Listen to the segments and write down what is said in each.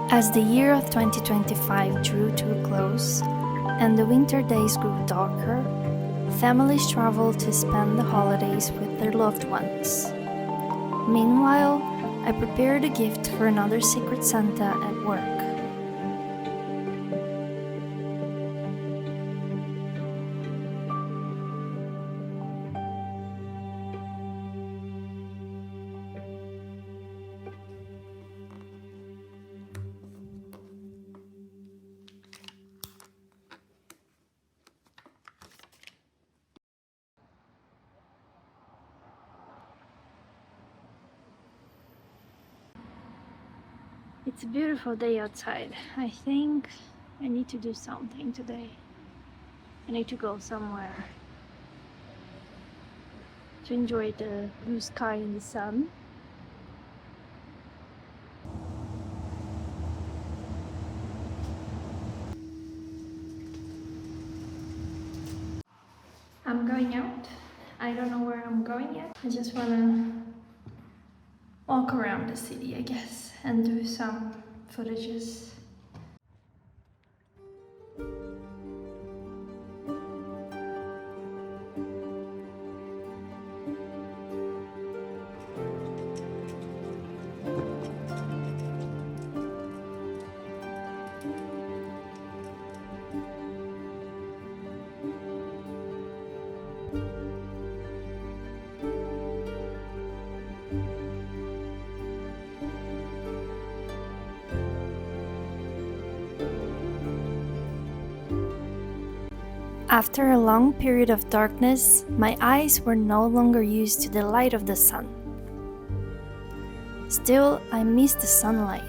As the year of 2025 drew to a close and the winter days grew darker, families traveled to spend the holidays with their loved ones. Meanwhile, I prepared a gift for another Secret Santa at work. It's a beautiful day outside. I think I need to do something today. I need to go somewhere to enjoy the blue sky and the sun. I'm going out. I don't know where I'm going yet. I just wanna walk around the city, I guess, and do some footages. After a long period of darkness, my eyes were no longer used to the light of the sun. Still, I missed the sunlight.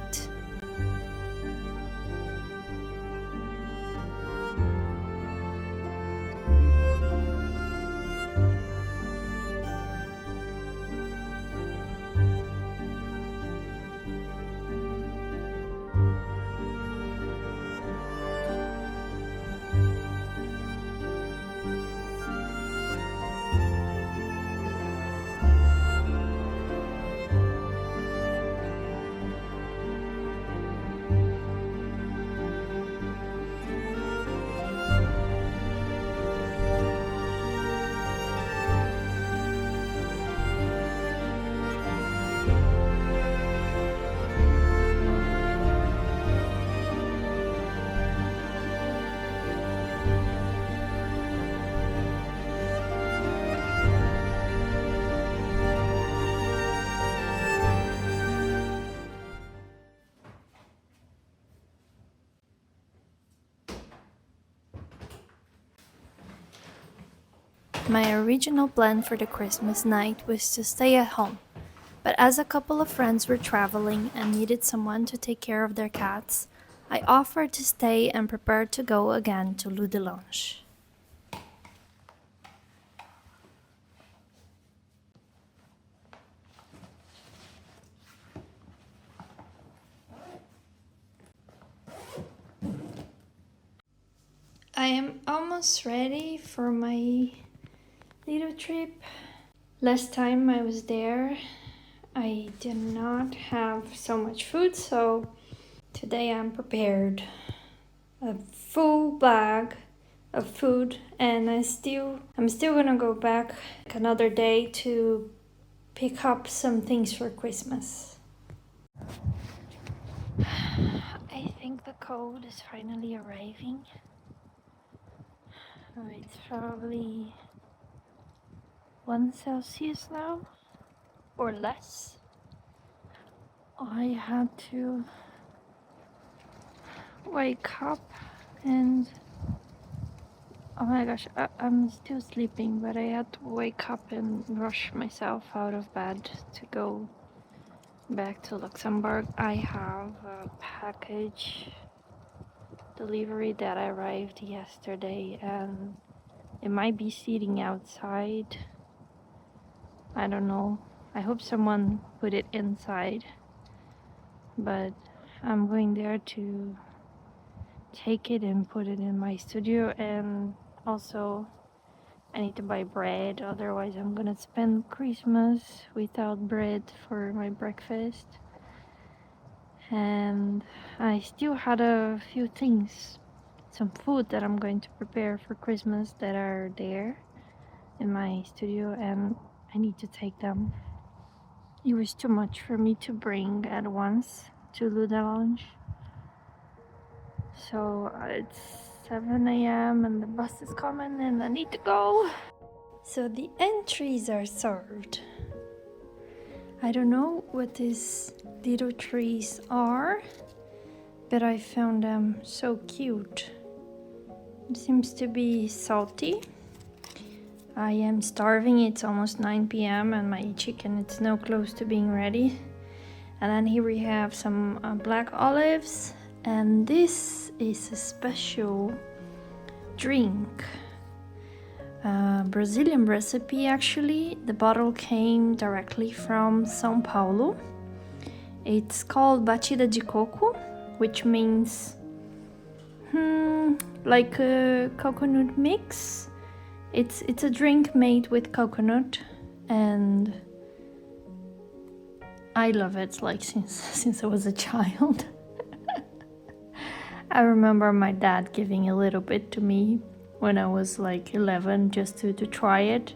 My original plan for the Christmas night was to stay at home, but as a couple of friends were traveling and needed someone to take care of their cats, I offered to stay and prepared to go again to Leudelange. I am almost ready for my little trip. Last time I was there, I did not have so much food, so today I'm prepared. A full bag of food, and I'm still gonna go back another day to pick up some things for Christmas. I think the cold is finally arriving. It's probably 1 Celsius now, or less. I had to wake up and oh my gosh, I'm still sleeping, but I had to wake up and rush myself out of bed to go back to Luxembourg. I have a package delivery that arrived yesterday and it might be sitting outside. I don't know. I hope someone put it inside, but I'm going there to take it and put it in my studio. And also I need to buy bread, otherwise I'm gonna spend Christmas without bread for my breakfast. and I still had a few things, some food that I'm going to prepare for Christmas that are there in my studio, and I need to take them. It was too much for me to bring at once to Leudelange. So it's 7 a.m. and the bus is coming and I need to go. So the entries are served. I don't know what these little trees are, but I found them so cute. It seems to be salty. I am starving, it's almost 9 p.m. and my chicken is now close to being ready. And then here we have some black olives, and this is a special drink. Brazilian recipe actually. The bottle came directly from São Paulo. It's called batida de coco, which means like a coconut mix. It's a drink made with coconut, and I love it like since I was a child. I remember my dad giving a little bit to me when I was like 11 just to try it,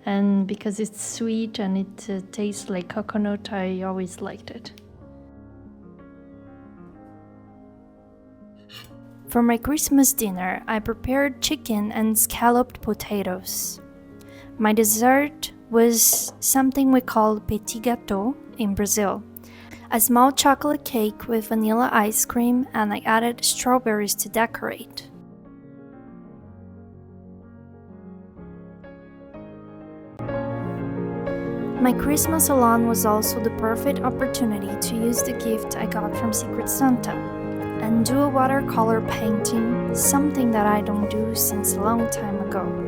and because it's sweet and it tastes like coconut, I always liked it. For my Christmas dinner, I prepared chicken and scalloped potatoes. My dessert was something we call petit gâteau in Brazil, a small chocolate cake with vanilla ice cream, and I added strawberries to decorate. My Christmas alone was also the perfect opportunity to use the gift I got from Secret Santa and do a watercolor painting, something that I don't do since a long time ago.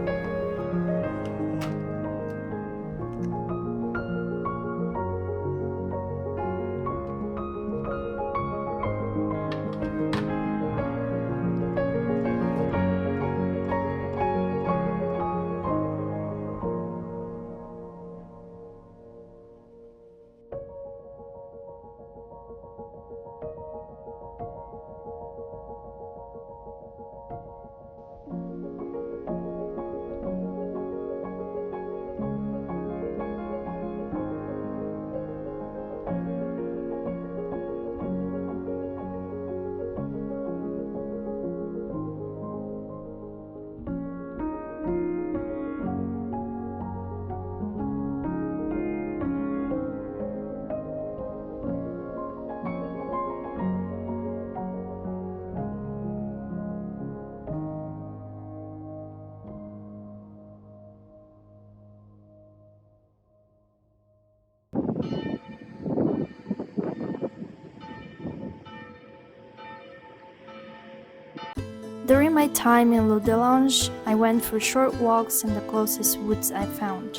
During my time in Leudelange, I went for short walks in the closest woods I found.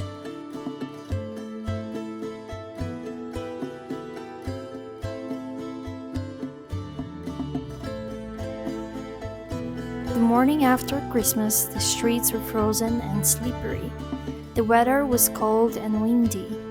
The morning after Christmas, the streets were frozen and slippery. The weather was cold and windy.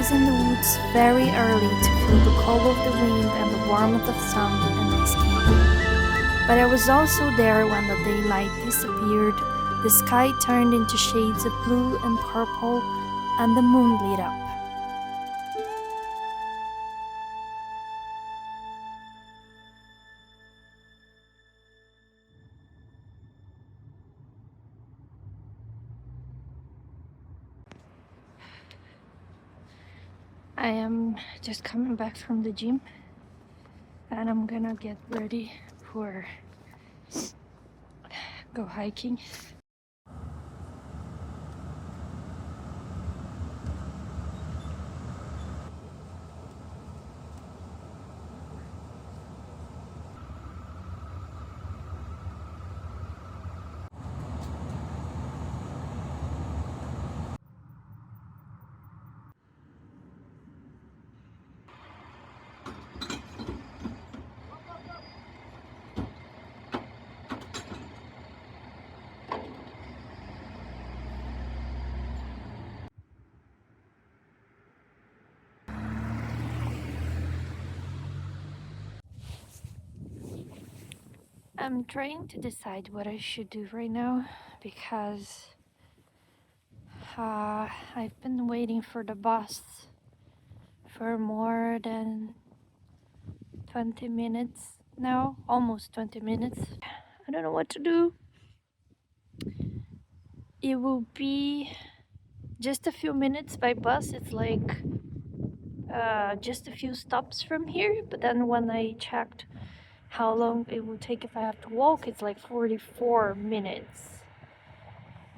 was in the woods very early to feel the cold of the wind and the warmth of sun in my skin. But I was also there when the daylight disappeared, the sky turned into shades of blue and purple, and the moon lit up. I am just coming back from the gym and I'm gonna get ready for go hiking. I'm trying to decide what I should do right now because I've been waiting for the bus for more than 20 minutes now, almost 20 minutes. I don't know what to do. It will be just a few minutes by bus. It's like just a few stops from here, but then when I checked how long it will take if I have to walk, it's like 44 minutes.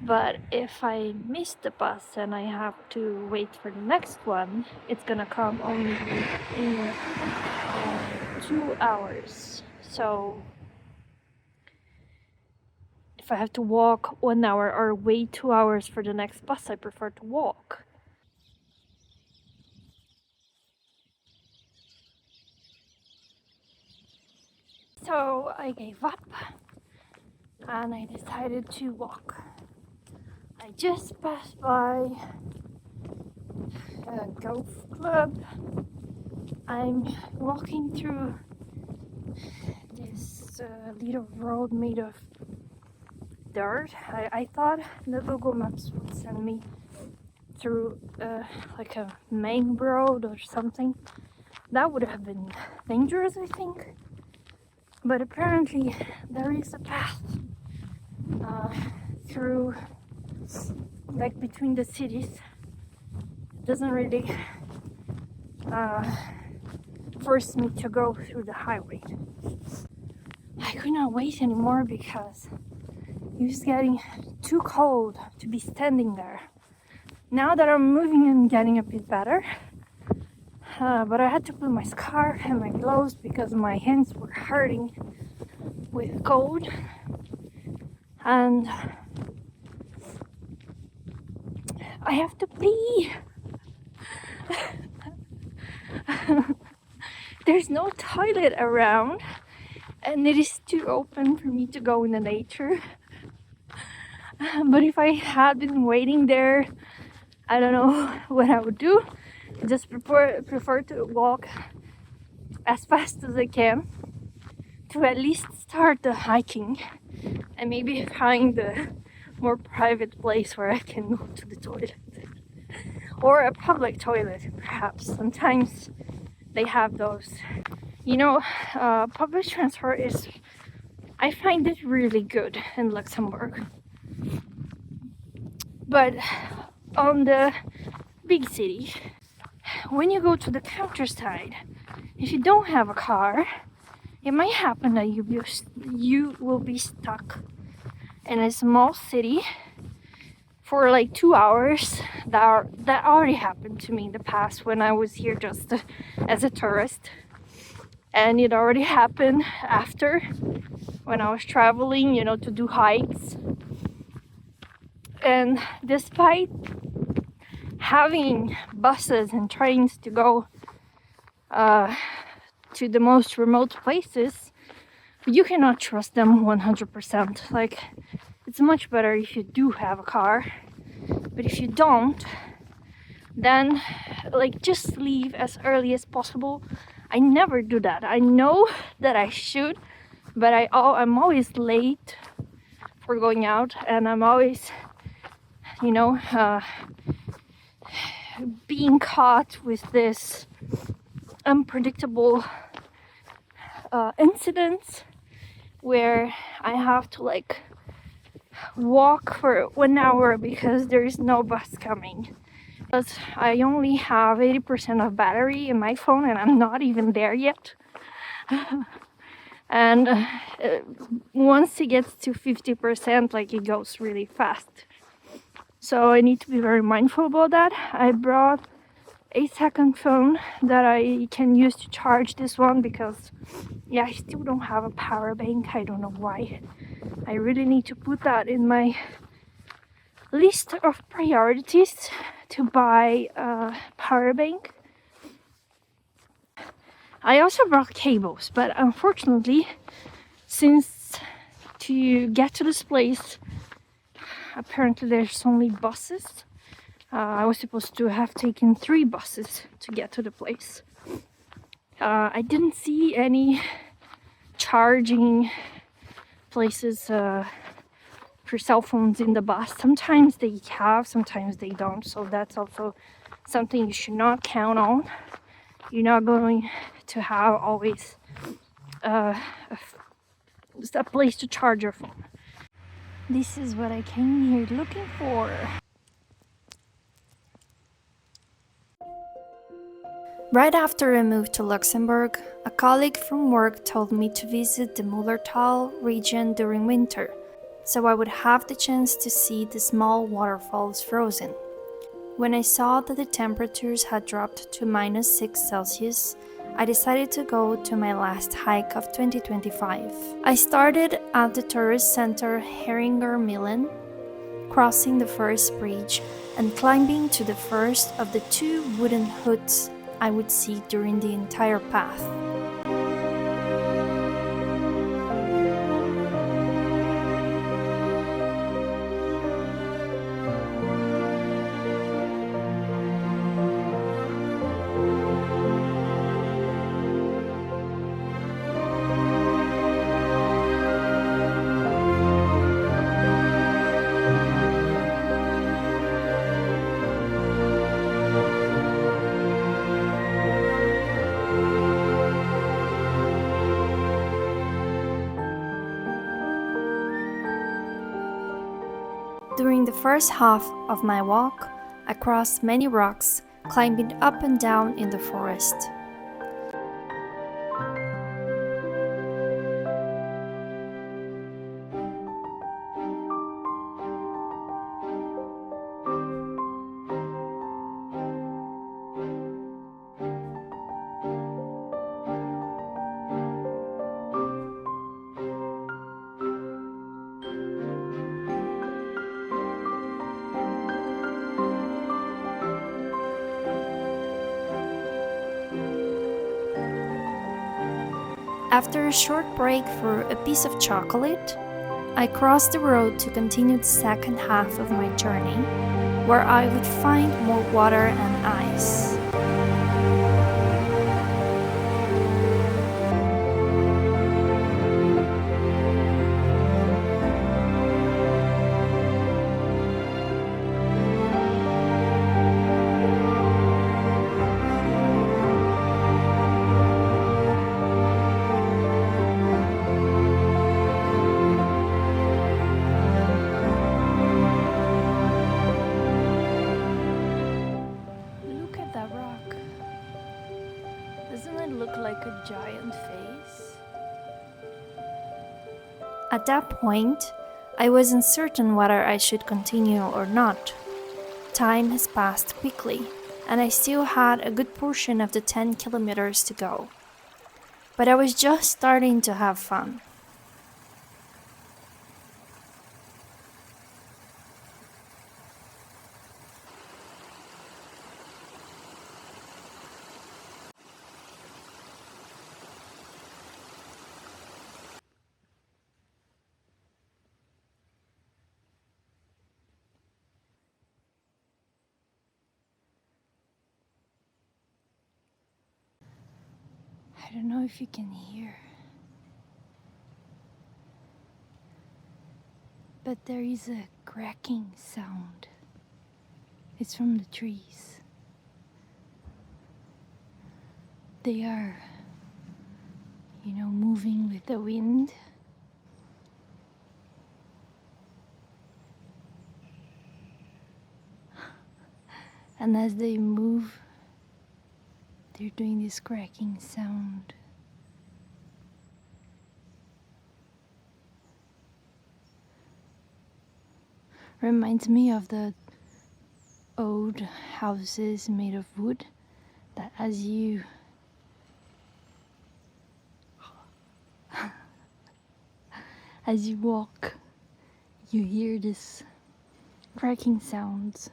But if I miss the bus and I have to wait for the next one, it's gonna come only in 2 hours. So if I have to walk 1 hour or wait 2 hours for the next bus, I prefer to walk. So I gave up and I decided to walk. I just passed by a golf club. I'm walking through this little road made of dirt. I thought the Google Maps would send me through like a main road or something. That would have been dangerous, I think. But apparently there is a path through, like between the cities. It doesn't really force me to go through the highway. I could not wait anymore because it was getting too cold to be standing there. Now that I'm moving, I'm getting a bit better. But I had to put my scarf and my gloves because my hands were hurting with cold. And I have to pee. There's no toilet around and it is too open for me to go in the nature. But if I had been waiting there, I don't know what I would do. I just prefer to walk as fast as I can to at least start the hiking and maybe find a more private place where I can go to the toilet. Or a public toilet, perhaps. Sometimes they have those. You know, public transport is, I find it really good in Luxembourg. But on the big city, when you go to the countryside, if you don't have a car, it might happen that you will be stuck in a small city for like 2 hours. That already happened to me in the past when I was here just as a tourist. And it already happened after when I was traveling, you know, to do hikes. And despite having buses and trains to go to the most remote places, you cannot trust them 100%. Like, it's much better if you do have a car, but if you don't, then like just leave as early as possible. I never do that. I know that I should, but I'm always late for going out, and I'm always, you know, being caught with this unpredictable incidents where I have to like walk for 1 hour because there is no bus coming. Because I only have 80% of battery in my phone and I'm not even there yet. And once it gets to 50%, like it goes really fast. So I need to be very mindful about that. I brought a second phone that I can use to charge this one because yeah, I still don't have a power bank. I don't know why. I really need to put that in my list of priorities to buy a power bank. I also brought cables, but unfortunately, since to get to this place, apparently there's only buses. I was supposed to have taken 3 buses to get to the place. I didn't see any charging places for cell phones in the bus. Sometimes they have, sometimes they don't. So that's also something you should not count on. You're not going to have always a place to charge your phone. This is what I came here looking for. Right after I moved to Luxembourg, a colleague from work told me to visit the Mullerthal region during winter, so I would have the chance to see the small waterfalls frozen. When I saw that the temperatures had dropped to -6°C, I decided to go to my last hike of 2025. I started at the tourist center Heringermillen, crossing the first bridge and climbing to the first of the 2 wooden huts I would see during the entire path. During the first half of my walk, I crossed many rocks, climbing up and down in the forest. After a short break for a piece of chocolate, I crossed the road to continue the second half of my journey, where I would find more water and ice. A giant face. At that point, I was uncertain whether I should continue or not. Time has passed quickly, and I still had a good portion of the 10 kilometers to go. But I was just starting to have fun. I don't know if you can hear, but there is a cracking sound. It's from the trees. They are, moving with the wind. And as they move, they're doing this cracking sound. Reminds me of the old houses made of wood that as you walk, you hear this cracking sounds.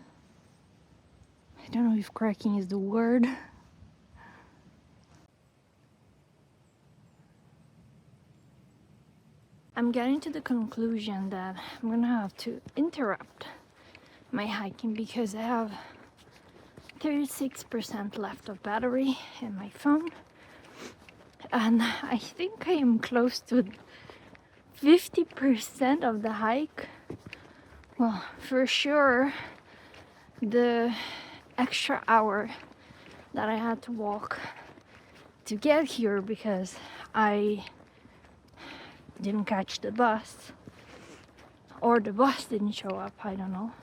I don't know if cracking is the word. I'm getting to the conclusion that I'm gonna have to interrupt my hiking because I have 36% left of battery in my phone, and I think I am close to 50% of the hike. Well, for sure the extra hour that I had to walk to get here because I didn't catch the bus, or the bus didn't show up, I don't know.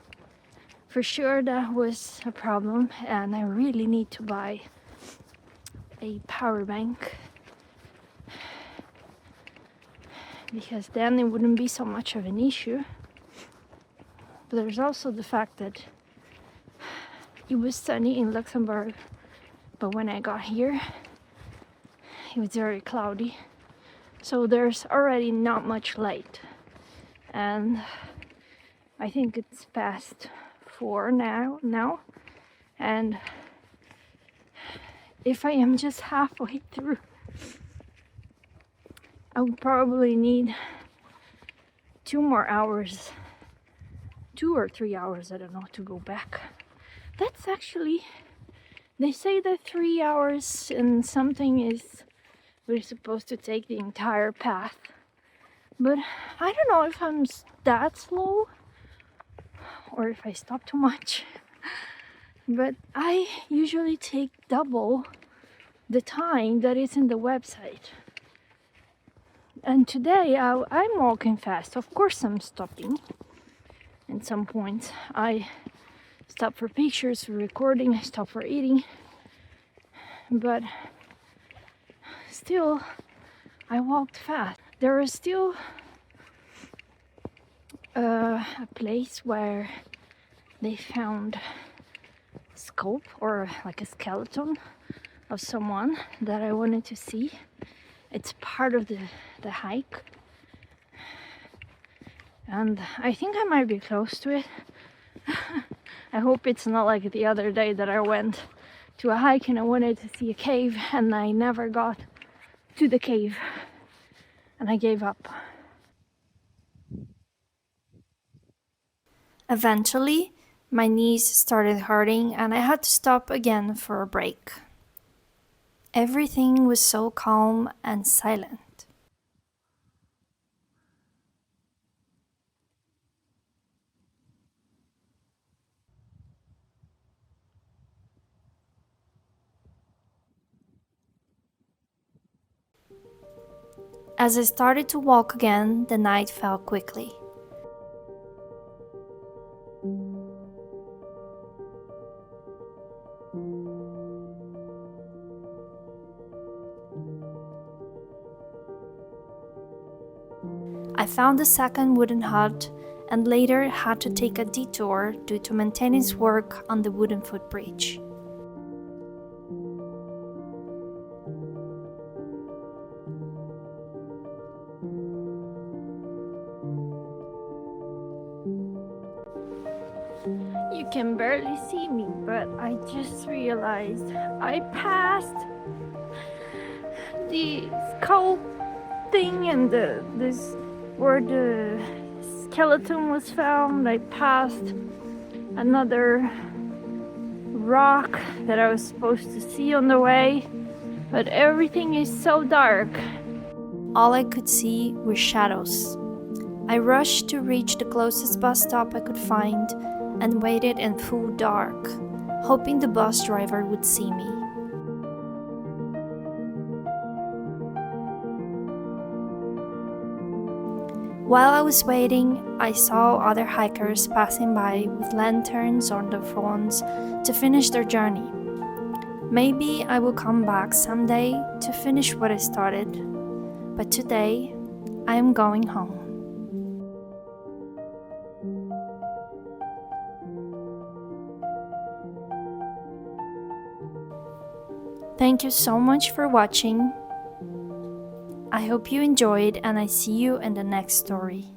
For sure that was a problem, and I really need to buy a power bank because then it wouldn't be so much of an issue. But there's also the fact that it was sunny in Luxembourg, but when I got here it was very cloudy, so there's already not much light, and I think it's past 4 now, and if I am just halfway through, I would probably need 2 more hours, 2 or 3 hours, I don't know, to go back. That's actually, they say that 3 hours and something is, we're supposed to take the entire path, but I don't know if I'm that slow or if I stop too much. But I usually take double the time that is in the website. And today I'm walking fast. Of course I'm stopping at some points. I stop for pictures, for recording, I stop for eating. But still, I walked fast. There is still a place where they found scope, or like a skeleton of someone that I wanted to see. It's part of the hike, and I think I might be close to it. I hope it's not like the other day that I went to a hike and I wanted to see a cave and I never got to the cave and I gave up. Eventually, my knees started hurting and I had to stop again for a break. Everything was so calm and silent. As I started to walk again, the night fell quickly. I found a second wooden hut and later had to take a detour due to maintenance work on the wooden footbridge. You can barely see me, but I just realized I passed the skull thing and this where the skeleton was found. I passed another rock that I was supposed to see on the way, but everything is so dark. All I could see were shadows. I rushed to reach the closest bus stop I could find and waited in full dark, hoping the bus driver would see me. While I was waiting, I saw other hikers passing by with lanterns on their phones to finish their journey. Maybe I will come back someday to finish what I started, but today I am going home. Thank you so much for watching. I hope you enjoyed, and I see you in the next story.